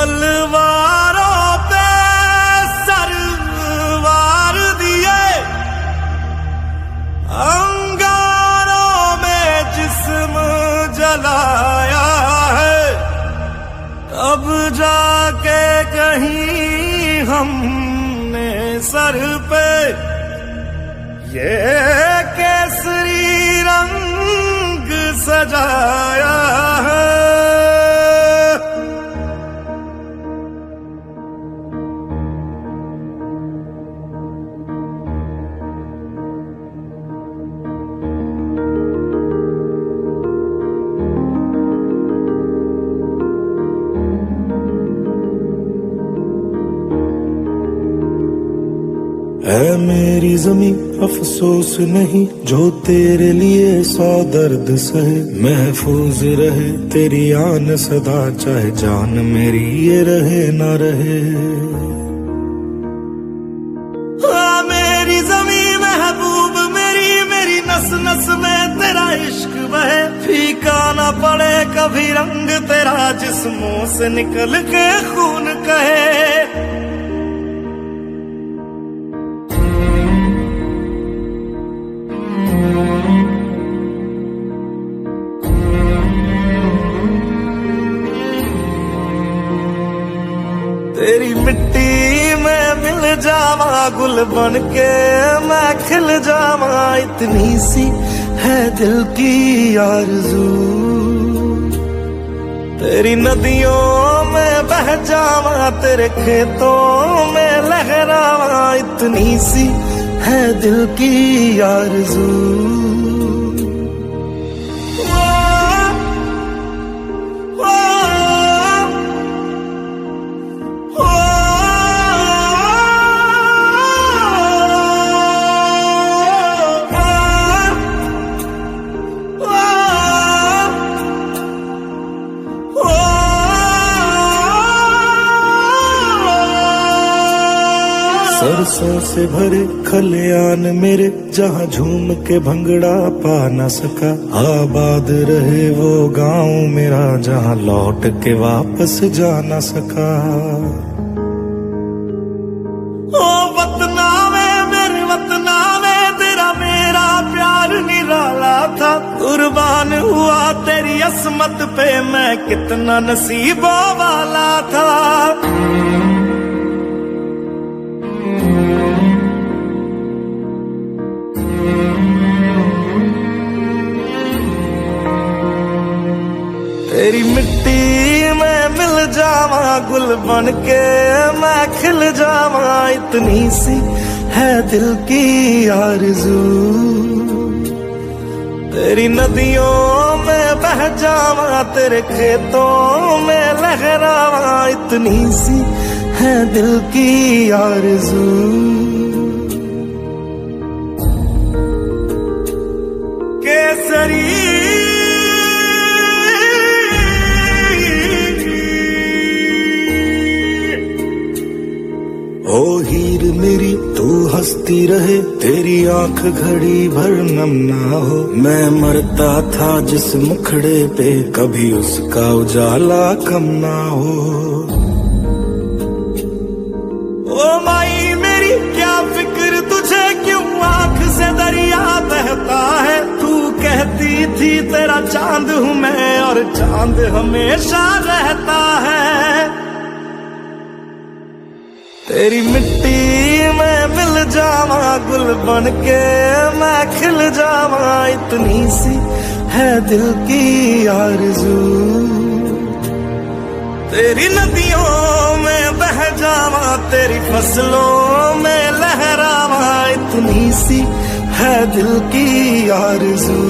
तलवारों पे सरवार दिए, अंगारों में जिस्म जलाया है, तब जाके कहीं हमने सर पे ये केसरी रंग सजाया है। है मेरी ज़मीं अफसोस नहीं जो तेरे लिए 100 दर्द सहे, महफूज रहे तेरी आन सदा चाहे जान मेरी ये रहे ना रहे। मेरी ज़मीं महबूब मेरी, मेरी नस नस में तेरा इश्क बहे, फीका ना पड़े कभी रंग तेरा जिस्मों से निकल के खून कहे। तेरी मिट्टी में मिल जावा गुल बन के मैं खिल जावा, इतनी सी है दिल की आरज़ू। तेरी नदियों में बह जावा तेरे खेतों में लहरावा, इतनी सी है दिल की आरज़ू। सरसों से भरे खलियान मेरे जहाँ झूम के भंगड़ा पा न सका, आबाद रहे वो गांव मेरा जहाँ लौट के वापस जा न सका। ओ वतना में मेरे वतना में तेरा मेरा प्यार निराला था, कुर्बान हुआ तेरी असमत पे मैं कितना नसीबों वाला था। तेरी मिट्टी में मिल जावा गुल बन के मैं खिल जावा, इतनी सी है दिल की आरज़ू। तेरी नदियों में बह जावा तेरे खेतों में लहरावा, इतनी सी है दिल की आरज़ू। केसरी ओ हीर मेरी तू हंसती रहे, तेरी आंख घड़ी भर नम ना हो, मैं मरता था जिस मुखड़े पे कभी उसका उजाला कम ना हो। ओ माई मेरी क्या फिक्र तुझे क्यों आंख से दरिया बहता है, तू कहती थी तेरा चांद हूँ मैं और चांद हमेशा रहता है। तेरी मिट्टी में मिल जावा गुल बन के मैं खिल जावा, इतनी सी है दिल की आरज़ू। तेरी नदियों में बह जावा तेरी फसलों में लहरावा, इतनी सी है दिल की आरज़ू।